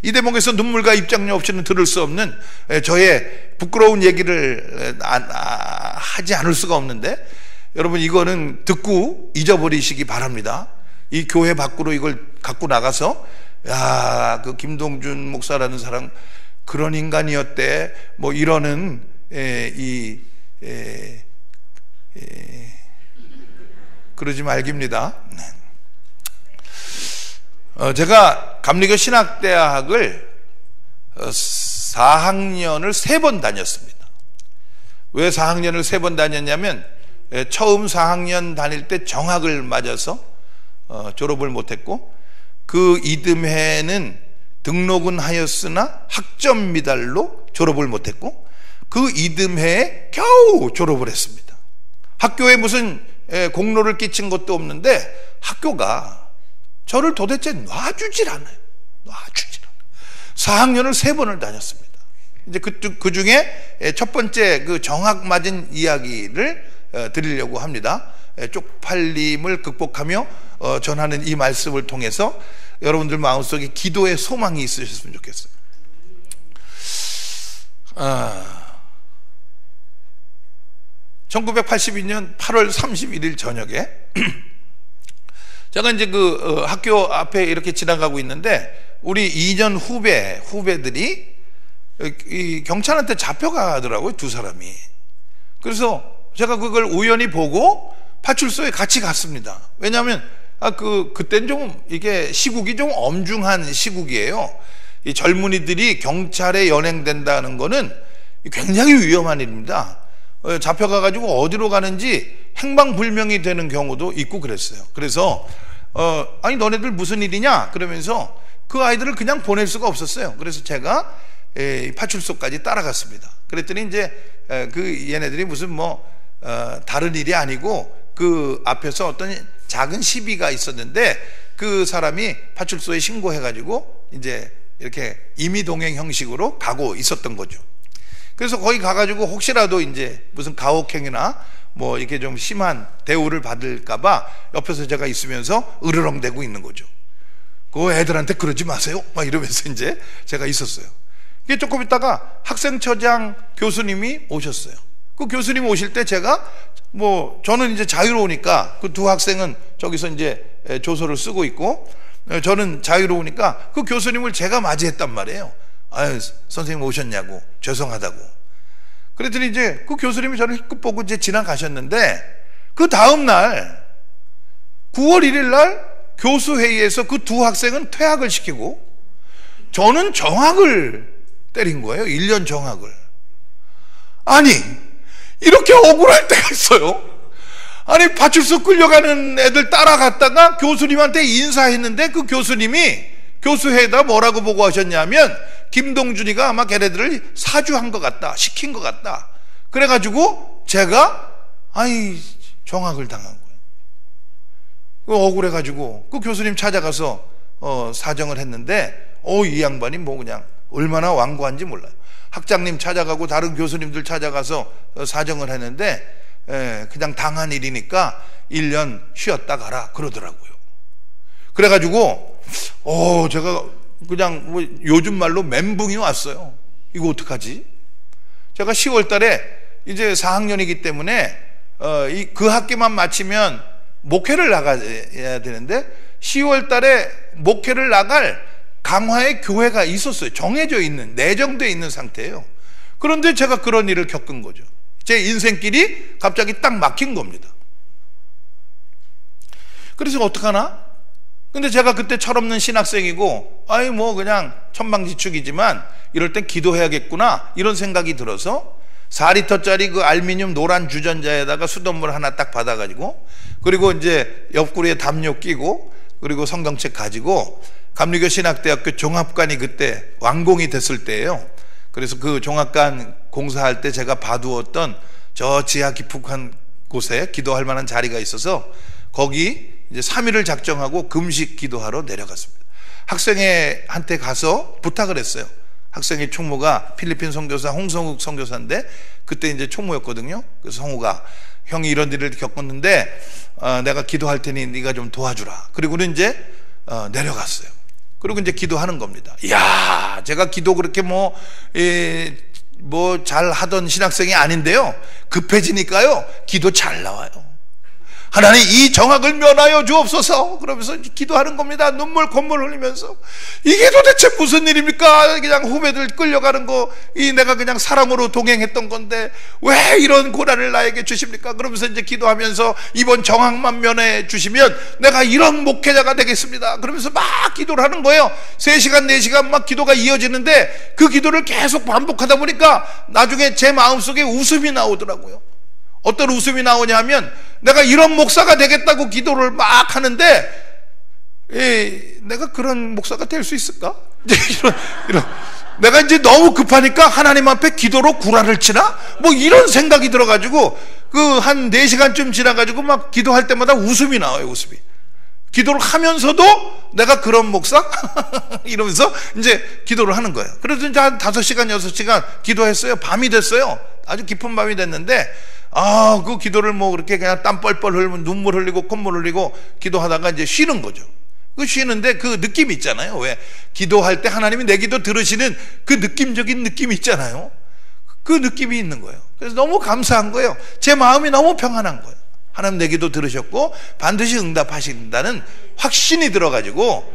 이 대목에서 눈물과 입장료 없이는 들을 수 없는 저의 부끄러운 얘기를 하지 않을 수가 없는데, 여러분 이거는 듣고 잊어버리시기 바랍니다. 이 교회 밖으로 이걸 갖고 나가서 야, 그 김동준 목사라는 사람 그런 인간이었대 뭐 이러는 그러지 말깁니다. 제가 감리교 신학대학을 4학년을 3번 다녔습니다. 왜 4학년을 3번 다녔냐면 처음 4학년 다닐 때 정학을 맞아서 졸업을 못했고, 그 이듬해는 등록은 하였으나 학점 미달로 졸업을 못했고, 그 이듬해에 겨우 졸업을 했습니다. 학교에 무슨 공로를 끼친 것도 없는데 학교가 저를 도대체 놔주질 않아요. 놔주질 않아요. 4학년을 3번을 다녔습니다. 이제 그 중에 첫 번째 그 정학 맞은 이야기를 드리려고 합니다. 쪽팔림을 극복하며 전하는 이 말씀을 통해서 여러분들 마음속에 기도의 소망이 있으셨으면 좋겠어요. 1982년 8월 31일 저녁에 제가 이제 그 학교 앞에 이렇게 지나가고 있는데 우리 2년 후배들이 이 경찰한테 잡혀가더라고요, 2사람이. 그래서 제가 그걸 우연히 보고 파출소에 같이 갔습니다. 왜냐하면 그때는 좀 이게 시국이 좀 엄중한 시국이에요. 이 젊은이들이 경찰에 연행된다는 거는 굉장히 위험한 일입니다. 잡혀가가지고 어디로 가는지 행방불명이 되는 경우도 있고 그랬어요. 그래서 아니 너네들 무슨 일이냐 그러면서 그 아이들을 그냥 보낼 수가 없었어요. 그래서 제가 파출소까지 따라갔습니다. 그랬더니 이제 그 얘네들이 무슨 다른 일이 아니고 그 앞에서 어떤 작은 시비가 있었는데 그 사람이 파출소에 신고해가지고 이제 이렇게 임의동행 형식으로 가고 있었던 거죠. 그래서 거기 가가지고 혹시라도 이제 무슨 가혹행위나 이렇게 좀 심한 대우를 받을까봐 옆에서 제가 있으면서 으르렁대고 있는 거죠. 그 애들한테 그러지 마세요. 막 이러면서 이제 제가 있었어요. 이게 조금 있다가 학생처장 교수님이 오셨어요. 그 교수님 오실 때 제가 저는 이제 자유로우니까 그 2 학생은 저기서 이제 조서를 쓰고 있고 저는 자유로우니까 그 교수님을 제가 맞이했단 말이에요. 아유, 선생님 오셨냐고, 죄송하다고. 그랬더니 이제 그 교수님이 저를 힐끗 보고 이제 지나가셨는데 그 다음날 9월 1일 날 교수회의에서 그 2 학생은 퇴학을 시키고 저는 정학을 때린 거예요. 1년 정학을. 아니, 이렇게 억울할 때가 있어요. 아니, 파출소 끌려가는 애들 따라갔다가 교수님한테 인사했는데 그 교수님이 교수회에다 뭐라고 보고하셨냐면 김동준이가 아마 걔네들을 사주한 것 같다, 시킨 것 같다. 그래가지고 제가 정학을 당한 거예요. 억울해가지고 그 교수님 찾아가서 사정을 했는데 이 양반이 그냥 얼마나 완고한지 몰라요. 학장님 찾아가고 다른 교수님들 찾아가서 사정을 했는데 그냥 당한 일이니까 1년 쉬었다 가라 그러더라고요. 그래가지고 제가 그냥 요즘 말로 멘붕이 왔어요. 이거 어떡하지? 제가 10월 달에 이제 4학년이기 때문에 그 학기만 마치면 목회를 나가야 되는데 10월 달에 목회를 나갈 강화의 교회가 있었어요. 정해져 있는, 내정되어 있는 상태예요. 그런데 제가 그런 일을 겪은 거죠. 제 인생길이 갑자기 딱 막힌 겁니다. 그래서 어떡하나? 근데 제가 그때 철없는 신학생이고 그냥 천방지축이지만 이럴 땐 기도해야겠구나 이런 생각이 들어서 4리터짜리 그 알미늄 노란 주전자에다가 수돗물 하나 딱 받아가지고 그리고 이제 옆구리에 담요 끼고 그리고 성경책 가지고 감리교 신학대학교 종합관이 그때 완공이 됐을 때예요. 그래서 그 종합관 공사할 때 제가 봐두었던 저 지하 깊숙한 곳에 기도할 만한 자리가 있어서 거기 이제 3일을 작정하고 금식 기도하러 내려갔습니다. 학생회한테 가서 부탁을 했어요. 학생회 총무가 필리핀 선교사 홍성욱 선교사인데 그때 이제 총무였거든요. 그래서 성우가 형이 이런 일을 겪었는데 내가 기도할 테니 네가 좀 도와주라. 그리고는 이제 내려갔어요. 그리고 이제 기도하는 겁니다. 이야, 제가 기도 그렇게 잘 하던 신학생이 아닌데요. 급해지니까요, 기도 잘 나와요. 하나님 이 정학을 면하여 주옵소서 그러면서 기도하는 겁니다. 눈물 콧물 흘리면서 이게 도대체 무슨 일입니까? 그냥 후배들 끌려가는 거 내가 그냥 사랑으로 동행했던 건데 왜 이런 고난을 나에게 주십니까? 그러면서 이제 기도하면서 이번 정학만 면해 주시면 내가 이런 목회자가 되겠습니다. 그러면서 막 기도를 하는 거예요. 3시간 4시간 막 기도가 이어지는데 그 기도를 계속 반복하다 보니까 나중에 제 마음속에 웃음이 나오더라고요. 어떤 웃음이 나오냐 하면 내가 이런 목사가 되겠다고 기도를 막 하는데 내가 그런 목사가 될 수 있을까? 내가 이제 너무 급하니까 하나님 앞에 기도로 구라를 치나? 뭐 이런 생각이 들어가지고 그 한 4시간쯤 지나가지고 막 기도할 때마다 웃음이 나와요. 웃음이. 기도를 하면서도 내가 그런 목사? 이러면서 이제 기도를 하는 거예요. 그래서 이제 한 5시간 6시간 기도했어요. 밤이 됐어요. 아주 깊은 밤이 됐는데 그 기도를 뭐 그렇게 그냥 땀 뻘뻘 흘리면 눈물 흘리고 콧물 흘리고 기도하다가 이제 쉬는 거죠. 그 쉬는데 그 느낌 있잖아요. 왜? 기도할 때 하나님이 내 기도 들으시는 그 느낌적인 느낌이 있잖아요. 그 느낌이 있는 거예요. 그래서 너무 감사한 거예요. 제 마음이 너무 평안한 거예요. 하나님 내 기도 들으셨고 반드시 응답하신다는 확신이 들어가지고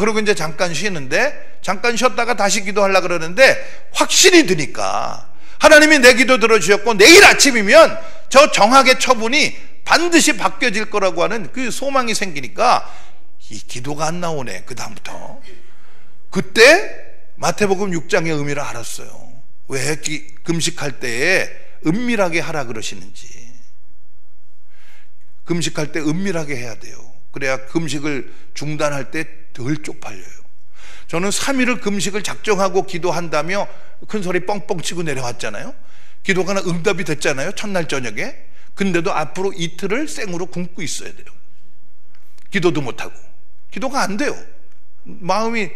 그리고 이제 잠깐 쉬는데 잠깐 쉬었다가 다시 기도하려고 그러는데 확신이 드니까 하나님이 내 기도 들어주셨고 내일 아침이면 저 정학의 처분이 반드시 바뀌어질 거라고 하는 그 소망이 생기니까 이 기도가 안 나오네. 그 다음부터 그때 마태복음 6장의 의미를 알았어요. 왜 금식할 때에 은밀하게 하라 그러시는지. 금식할 때 은밀하게 해야 돼요. 그래야 금식을 중단할 때 덜 쪽팔려요. 저는 3일을 금식을 작정하고 기도한다며 큰 소리 뻥뻥 치고 내려왔잖아요. 기도가 응답이 됐잖아요. 첫날 저녁에. 근데도 앞으로 이틀을 생으로 굶고 있어야 돼요. 기도도 못하고. 기도가 안 돼요. 마음이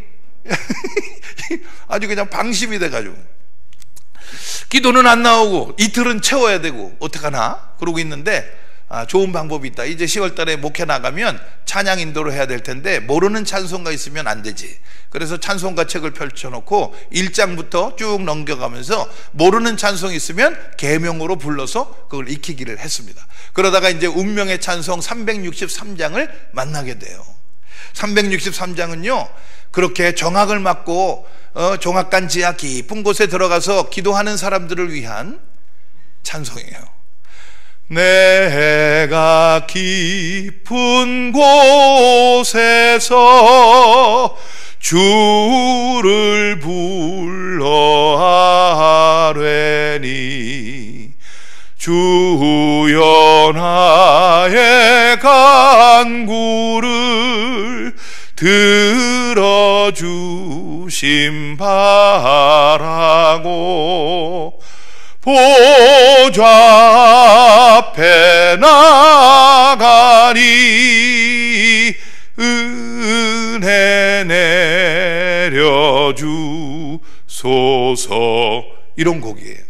아주 그냥 방심이 돼가지고 기도는 안 나오고 이틀은 채워야 되고 어떡하나 그러고 있는데 좋은 방법이 있다. 이제 10월 달에 목회 나가면 찬양 인도를 해야 될 텐데 모르는 찬송가 있으면 안 되지. 그래서 찬송가 책을 펼쳐놓고 1장부터 쭉 넘겨가면서 모르는 찬송 있으면 계명으로 불러서 그걸 익히기를 했습니다. 그러다가 이제 운명의 찬송 363장을 만나게 돼요. 363장은요 그렇게 정학을 맡고 종합관 지하 깊은 곳에 들어가서 기도하는 사람들을 위한 찬송이에요. 내가 깊은 곳에서 주를 불러 아뢰니 주여 나의 간구를 들어주심 바라고 보좌 앞에 나가니 은혜 내려주소서. 이런 곡이에요.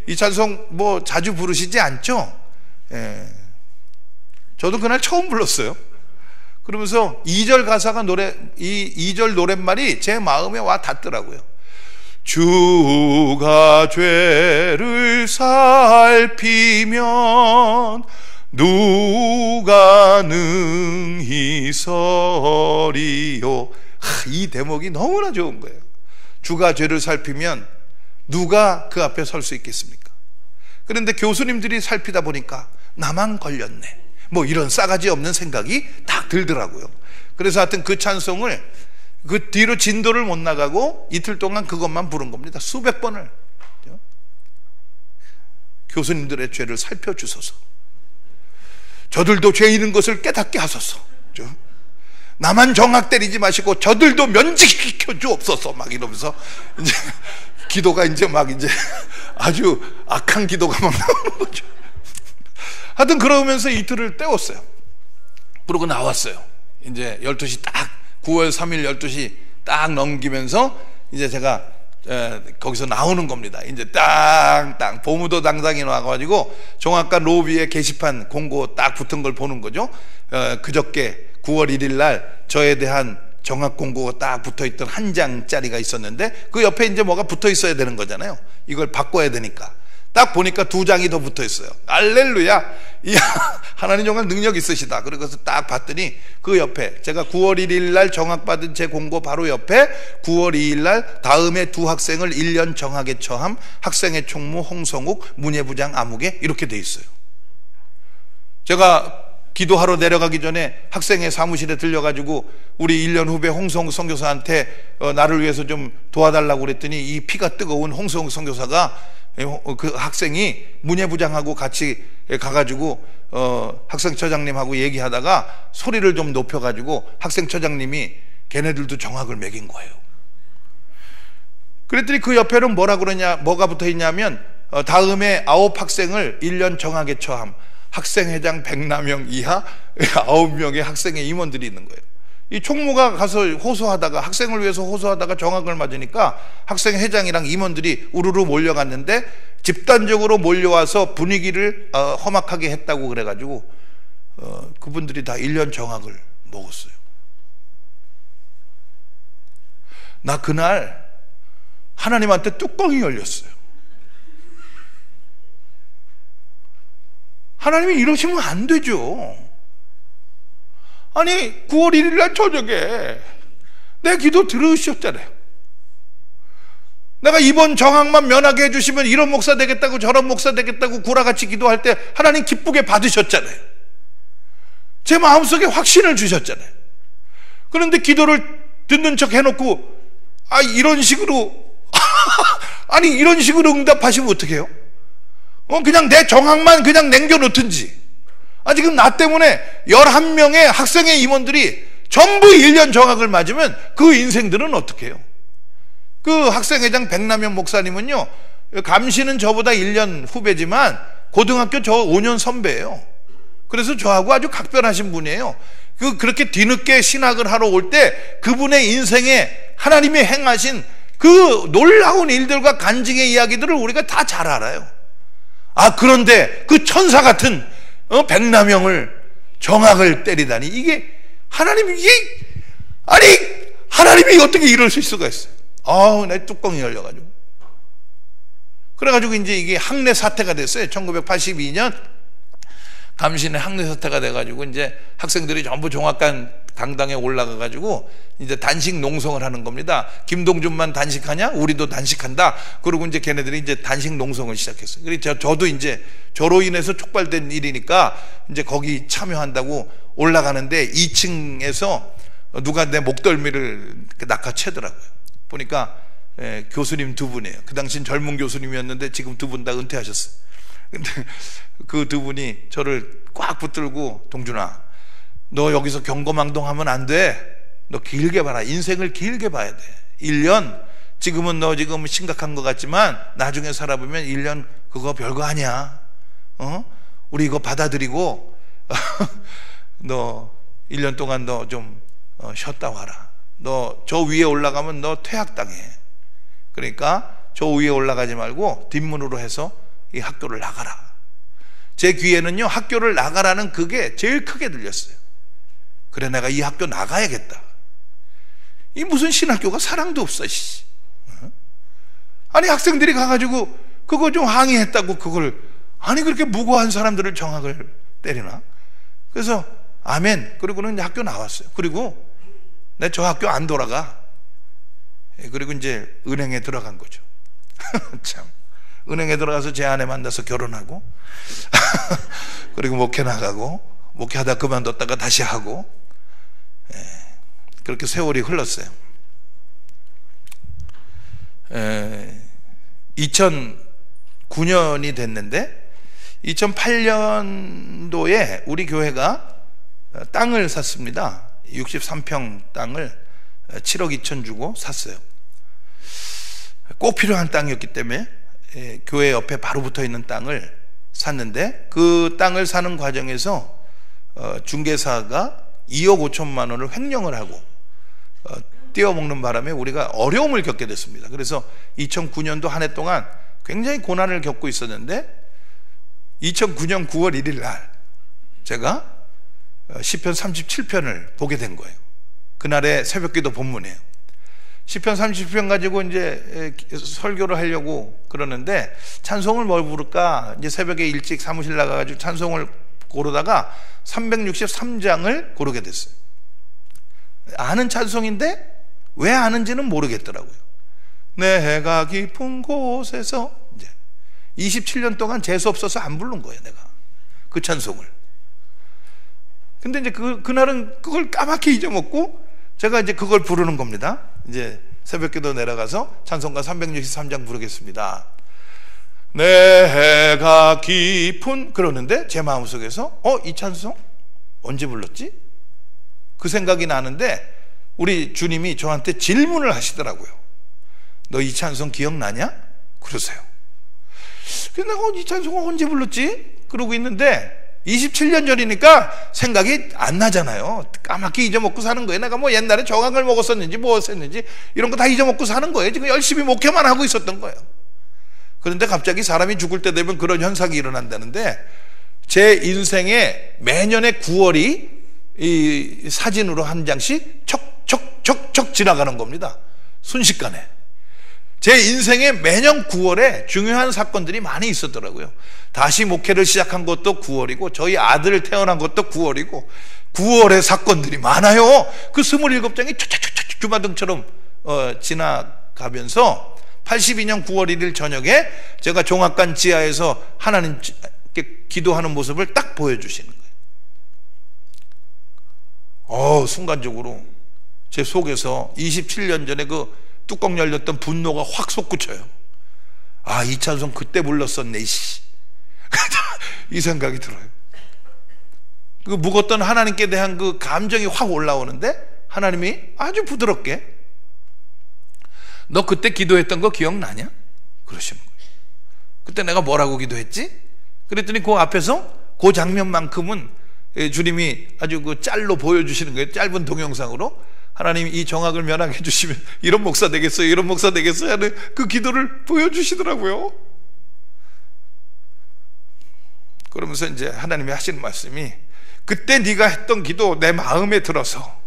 이 찬송 뭐 자주 부르시지 않죠? 저도 그날 처음 불렀어요. 그러면서 2절 가사가 이 2절 노랫말이 제 마음에 와 닿더라고요. 주가 죄를 살피면 누가 능히 서리요. 이 대목이 너무나 좋은 거예요. 주가 죄를 살피면 누가 그 앞에 설 수 있겠습니까? 그런데 교수님들이 살피다 보니까 나만 걸렸네. 뭐 이런 싸가지 없는 생각이 딱 들더라고요. 그래서 하여튼 그 찬송을 그 뒤로 진도를 못 나가고 이틀 동안 그것만 부른 겁니다. 수백 번을. 교수님들의 죄를 살펴주소서. 저들도 죄 있는 것을 깨닫게 하소서. 나만 정학 때리지 마시고 저들도 면직시켜 주옵소서. 막 이러면서 이제 기도가 이제 막 이제 아주 악한 기도가 막 나오는 거죠. 하여튼 그러면서 이틀을 때웠어요. 그러고 나왔어요. 이제 12시 딱 9월 3일 12시 딱 넘기면서 이제 제가 거기서 나오는 겁니다. 이제 땅 보무도 당당히 나와가지고 종합관 로비에 게시판 공고 딱 붙은 걸 보는 거죠. 그저께 9월 1일 날 저에 대한 정학 공고가 딱 붙어있던 한 장짜리가 있었는데 그 옆에 이제 뭐가 붙어 있어야 되는 거잖아요. 이걸 바꿔야 되니까 딱 보니까 2장이 더 붙어 있어요. 알렐루야. 이야, 하나님 정말 능력 있으시다. 그래서 딱 봤더니 그 옆에 제가 9월 1일 날 정학받은 제 공고 바로 옆에 9월 2일 날 다음에 2 학생을 1년 정학에 처함 학생회 총무 홍성욱 문예부장 아무개 이렇게 돼 있어요. 제가 기도하러 내려가기 전에 학생회 사무실에 들려가지고 우리 1년 후배 홍성욱 선교사한테 나를 위해서 좀 도와달라고 그랬더니 이 피가 뜨거운 홍성욱 선교사가 그 학생이 문예부장하고 같이 가가지고 학생처장님하고 얘기하다가 소리를 좀 높여가지고 학생처장님이 걔네들도 정학을 매긴 거예요. 그랬더니 그 옆에는 뭐가 붙어 있냐면 다음에 9학생을 1년 정학에 처함, 학생회장 100명 이하 9명의 학생회 임원들이 있는 거예요. 이 총무가 가서 호소하다가, 학생을 위해서 호소하다가 정학을 맞으니까 학생회장이랑 임원들이 우르르 몰려갔는데 집단적으로 몰려와서 분위기를 험악하게 했다고 그래가지고 그분들이 다 1년 정학을 먹었어요. 나 그날 하나님한테 뚜껑이 열렸어요. 하나님이 이러시면 안 되죠. 아니 9월 1일 날 저녁에 내 기도 들으셨잖아요. 내가 이번 정학만 면하게 해주시면 이런 목사 되겠다고 저런 목사 되겠다고 구라같이 기도할 때 하나님 기쁘게 받으셨잖아요. 제 마음속에 확신을 주셨잖아요. 그런데 기도를 듣는 척 해놓고 이런 식으로 아니 이런 식으로 응답하시면 어떡해요? 그냥 내 정학만 그냥 남겨놓든지. 지금 나 때문에 11명의 학생회 임원들이 전부 1년 정학을 맞으면 그 인생들은 어떻게 해요? 그 학생회장 백남현 목사님은요, 감시는 저보다 1년 후배지만 고등학교 저 5년 선배예요. 그래서 저하고 아주 각별하신 분이에요. 그렇게 뒤늦게 신학을 하러 올 때 그분의 인생에 하나님이 행하신 그 놀라운 일들과 간증의 이야기들을 우리가 다 잘 알아요. 그런데 그 천사 같은 백남형을 정학을 때리다니, 이게 하나님이 어떻게 이럴 수가 있어요? 내 뚜껑이 열려가지고. 그래가지고 이제 이게 학내 사태가 됐어요. 1982년 감신의 학내 사태가 돼가지고 이제 학생들이 전부 종합관 강당에 올라가가지고 이제 단식 농성을 하는 겁니다. 김동준만 단식하냐? 우리도 단식한다. 그리고 이제 걔네들이 이제 단식 농성을 시작했어요. 그래서 저도 이제 저로 인해서 촉발된 일이니까 이제 거기 참여한다고 올라가는데 2층에서 누가 내 목덜미를 낚아채더라고요. 보니까 교수님 두 분이에요. 그 당시엔 젊은 교수님이었는데 지금 두 분 다 은퇴하셨어요. 근데 그 두 분이 저를 꽉 붙들고, 동준아, 너 여기서 경거망동하면 안 돼. 너 길게 봐라. 인생을 길게 봐야 돼. 1년, 지금은 너 지금 심각한 것 같지만 나중에 살아보면 1년 그거 별거 아니야. 우리 이거 받아들이고 너 1년 동안 너 좀 쉬었다 와라. 너 저 위에 올라가면 너 퇴학당해. 그러니까 저 위에 올라가지 말고 뒷문으로 해서 이 학교를 나가라. 제 귀에는요, 학교를 나가라는 그게 제일 크게 들렸어요. 그래, 내가 이 학교 나가야겠다. 이 무슨 신학교가 사랑도 없어. 아니 학생들이 가가지고 그거 좀 항의했다고 그걸, 그렇게 무고한 사람들을 정학을 때리나? 그래서 아멘. 그리고는 이제 학교 나왔어요. 그리고 내 저 학교 안 돌아가. 그리고 이제 은행에 들어간 거죠. 참, 은행에 들어가서 제 아내 만나서 결혼하고 그리고 목회 나가고, 목회하다 그만뒀다가 다시 하고, 그렇게 세월이 흘렀어요. 2009년이 됐는데 2008년도에 우리 교회가 땅을 샀습니다. 63평 땅을 7억 2천 주고 샀어요. 꼭 필요한 땅이었기 때문에 교회 옆에 바로 붙어 있는 땅을 샀는데, 그 땅을 사는 과정에서 중개사가 2억 5천만 원을 횡령을 하고 떼어먹는 바람에 우리가 어려움을 겪게 됐습니다. 그래서 2009년도 한 해 동안 굉장히 고난을 겪고 있었는데 2009년 9월 1일 날 제가 시편 37편을 보게 된 거예요. 그날의 새벽기도 본문이에요. 시편 37편 가지고 이제 설교를 하려고 그러는데 찬송을 뭘 부를까? 이제 새벽에 일찍 사무실 나가가지고 찬송을 고르다가 363장을 고르게 됐어요. 아는 찬송인데 왜 아는지는 모르겠더라고요. 내가 깊은 곳에서, 이제 27년 동안 재수 없어서 안 부른 거예요, 내가 그 찬송을. 근데 이제 그날은 그걸 까맣게 잊어먹고 제가 이제 그걸 부르는 겁니다. 이제 새벽기도 내려가서 찬송가 363장 부르겠습니다. 내가 깊은, 그러는데 제 마음속에서 이 찬송 언제 불렀지? 그 생각이 나는데 우리 주님이 저한테 질문을 하시더라고요. 너 이 찬송 기억나냐? 그러세요. 그래서 내가 이 찬송을 언제 불렀지? 그러고 있는데 27년 전이니까 생각이 안 나잖아요. 까맣게 잊어먹고 사는 거예요. 내가 뭐 옛날에 정황을 먹었었는지 무엇했는지 이런 거 다 잊어먹고 사는 거예요. 지금 열심히 목회만 하고 있었던 거예요. 그런데 갑자기 사람이 죽을 때 되면 그런 현상이 일어난다는데, 제 인생에 매년의 9월이 이 사진으로 한 장씩 척척척척 지나가는 겁니다. 순식간에. 제 인생에 매년 9월에 중요한 사건들이 많이 있었더라고요. 다시 목회를 시작한 것도 9월이고 저희 아들 태어난 것도 9월이고 9월의 사건들이 많아요. 그 27장이 촉촉촉촉 주마등처럼 지나가면서 82년 9월 1일 저녁에 제가 종합관 지하에서 하나님께 기도하는 모습을 딱 보여주시는 거예요. 순간적으로 제 속에서 27년 전에 그 뚜껑 열렸던 분노가 확 솟구쳐요. 아, 이 찬송 그때 불렀었네, 이 생각이 들어요. 그 묵었던 하나님께 대한 그 감정이 확 올라오는데 하나님이 아주 부드럽게 너 그때 기도했던 거 기억나냐? 그러시는 거예요. 그때 내가 뭐라고 기도했지? 그랬더니 그 앞에서 그 장면만큼은 주님이 아주 그 짤로 보여주시는 거예요. 짧은 동영상으로. 하나님 이 정악을 면하게 해주시면 이런 목사 되겠어요, 이런 목사 되겠어요 하는 그 기도를 보여주시더라고요. 그러면서 이제 하나님이 하시는 말씀이, 그때 네가 했던 기도 내 마음에 들어서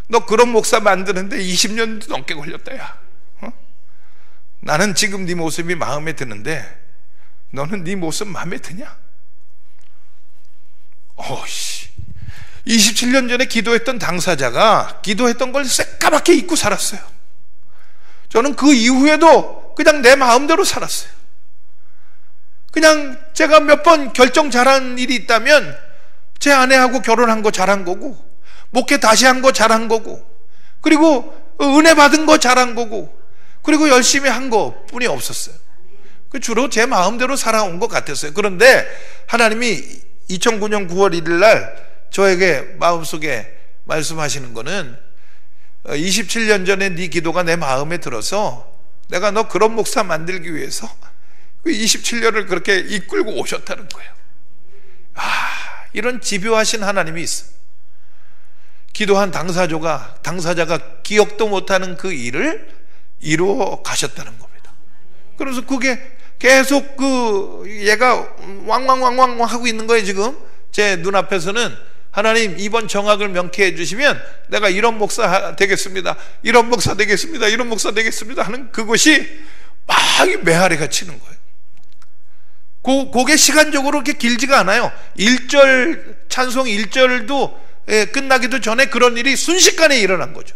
너 그런 목사 만드는데 20년도 넘게 걸렸다 야. 나는 지금 네 모습이 마음에 드는데 너는 네 모습 마음에 드냐? 27년 전에 기도했던 당사자가 기도했던 걸 새까맣게 잊고 살았어요. 저는 그 이후에도 그냥 내 마음대로 살았어요. 그냥 제가 몇 번 결정 잘한 일이 있다면 제 아내하고 결혼한 거 잘한 거고, 목회 다시 한 거 잘한 거고, 그리고 은혜 받은 거 잘한 거고, 그리고 열심히 한 거 뿐이 없었어요. 주로 제 마음대로 살아온 것 같았어요. 그런데 하나님이 2009년 9월 1일 날 저에게 마음속에 말씀하시는 거는, 27년 전에 네 기도가 내 마음에 들어서 내가 너 그런 목사 만들기 위해서 27년을 그렇게 이끌고 오셨다는 거예요. 이런 집요하신 하나님이 있어. 기도한 당사자가 기억도 못하는 그 일을 이루어 가셨다는 겁니다. 그래서 그게 계속 얘가 왕왕왕왕 하고 있는 거예요. 지금 제 눈앞에서는 하나님 이번 정악을 명쾌해 주시면 내가 이런 목사 되겠습니다, 이런 목사 되겠습니다, 이런 목사 되겠습니다 하는 그것이 막 메아리가 치는 거예요. 그게 시간적으로 그렇게 길지가 않아요. 1절 찬송 1절도 끝나기도 전에 그런 일이 순식간에 일어난 거죠.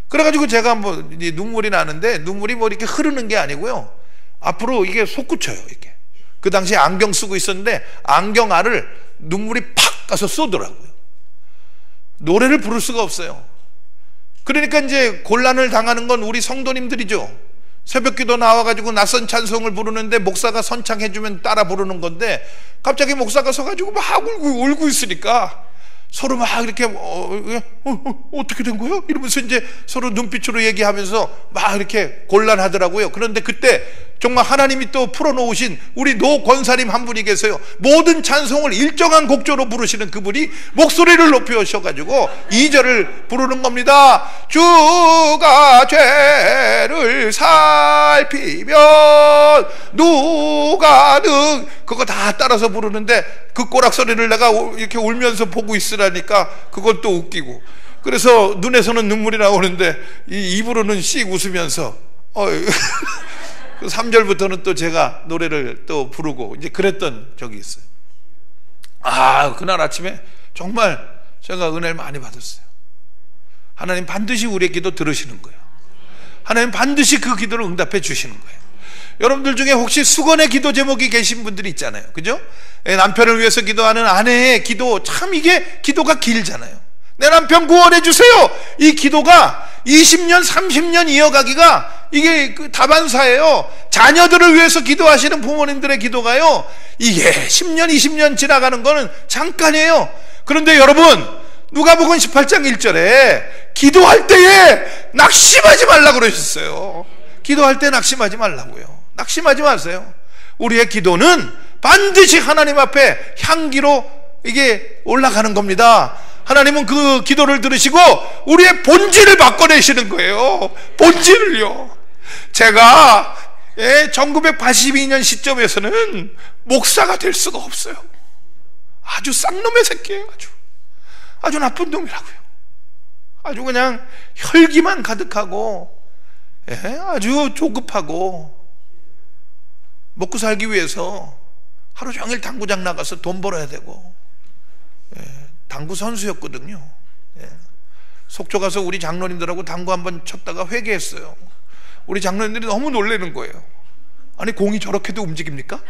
그래가지고 제가 뭐 눈물이 나는데, 눈물이 뭐 이렇게 흐르는 게 아니고요, 앞으로 이게 솟구쳐요. 이렇게. 그 당시에 안경 쓰고 있었는데 안경알을 눈물이 팍 가서 쏘더라고요. 노래를 부를 수가 없어요. 그러니까 이제 곤란을 당하는 건 우리 성도님들이죠. 새벽기도 나와가지고 낯선 찬송을 부르는데 목사가 선창해주면 따라 부르는 건데, 갑자기 목사가 서가지고 막 울고 있으니까 서로 막 이렇게 어떻게 된 거예요? 이러면서 이제 서로 눈빛으로 얘기하면서 막 이렇게 곤란하더라고요. 그런데 그때 정말 하나님이 또 풀어놓으신 우리 노 권사님 한 분이 계세요. 모든 찬송을 일정한 곡조로 부르시는 그분이 목소리를 높여셔가지고 2절을 부르는 겁니다. 주가 죄를 살피면 누가 그거 다 따라서 부르는데, 그 꼬락소리를 내가 이렇게 울면서 보고 있으라니까 그걸 또 웃기고, 그래서 눈에서는 눈물이 나오는데 입으로는 씩 웃으면서 3절부터는 또 제가 노래를 또 부르고 이제 그랬던 적이 있어요. 그날 아침에 정말 제가 은혜를 많이 받았어요. 하나님 반드시 우리의 기도 들으시는 거예요. 하나님 반드시 그 기도를 응답해 주시는 거예요. 여러분들 중에 혹시 수건의 기도 제목이 계신 분들이 있잖아요. 그죠? 남편을 위해서 기도하는 아내의 기도, 참 이게 기도가 길잖아요. 내 남편 구원해 주세요. 이 기도가 20년 30년 이어가기가 이게 그 다반사예요. 자녀들을 위해서 기도하시는 부모님들의 기도가요, 이게 10년 20년 지나가는 거는 잠깐이에요. 그런데 여러분, 누가복음 18장 1절에 기도할 때에 낙심하지 말라고 그러셨어요. 기도할 때 낙심하지 말라고요. 낙심하지 마세요. 우리의 기도는 반드시 하나님 앞에 향기로 이게 올라가는 겁니다. 하나님은 그 기도를 들으시고 우리의 본질을 바꿔내시는 거예요. 본질을요. 제가 1982년 시점에서는 목사가 될 수가 없어요. 아주 쌍놈의 새끼예요. 아주 나쁜 놈이라고요. 아주 그냥 혈기만 가득하고 아주 조급하고 먹고 살기 위해서 하루 종일 당구장 나가서 돈 벌어야 되고 당구 선수였거든요. 속초 가서 우리 장로님들하고 당구 한번 쳤다가 회개했어요. 우리 장로님들이 너무 놀라는 거예요. 아니 공이 저렇게도 움직입니까?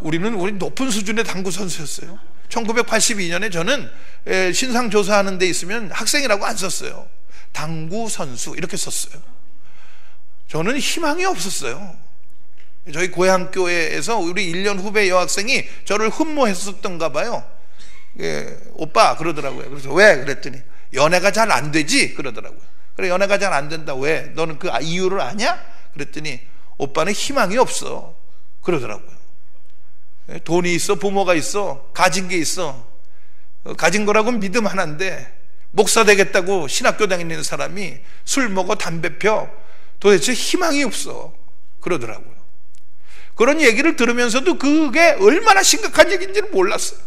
우리 높은 수준의 당구 선수였어요. 1982년에 저는 신상 조사하는 데 있으면 학생이라고 안 썼어요. 당구 선수 이렇게 썼어요. 저는 희망이 없었어요. 저희 고향교회에서 우리 1년 후배 여학생이 저를 흠모했었던가 봐요. 오빠 그러더라고요. 그래서 왜? 그랬더니 연애가 잘 안 되지? 그러더라고요. 그래 연애가 잘 안 된다. 왜? 너는 그 이유를 아냐? 그랬더니 오빠는 희망이 없어. 그러더라고요. 돈이 있어, 부모가 있어, 가진 게 있어. 가진 거라고는 믿음 하나인데 목사 되겠다고 신학교 다니는 사람이 술 먹어 담배 펴 도대체 희망이 없어. 그러더라고요. 그런 얘기를 들으면서도 그게 얼마나 심각한 얘기인지는 몰랐어요.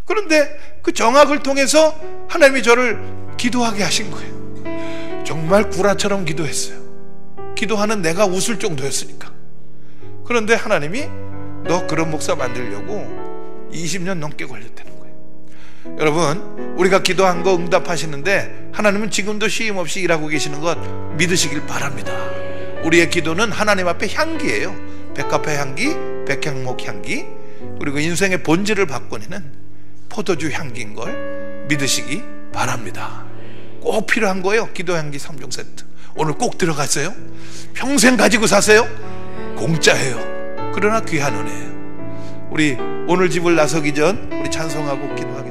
그런데 그 정학을 통해서 하나님이 저를 기도하게 하신 거예요. 정말 구라처럼 기도했어요. 기도하는 내가 웃을 정도였으니까. 그런데 하나님이 너 그런 목사 만들려고 20년 넘게 걸렸다는 거예요. 여러분, 우리가 기도한 거 응답하시는데 하나님은 지금도 쉼 없이 일하고 계시는 것 믿으시길 바랍니다. 우리의 기도는 하나님 앞에 향기예요. 백합화 향기, 백향목 향기, 그리고 인생의 본질을 바꿔내는 포도주 향기인 걸 믿으시기 바랍니다. 꼭 필요한 거예요. 기도 향기 3종 세트. 오늘 꼭 들어가세요. 평생 가지고 사세요. 공짜예요. 그러나 귀한 은혜예요. 우리 오늘 집을 나서기 전 우리 찬송하고 기도합니다.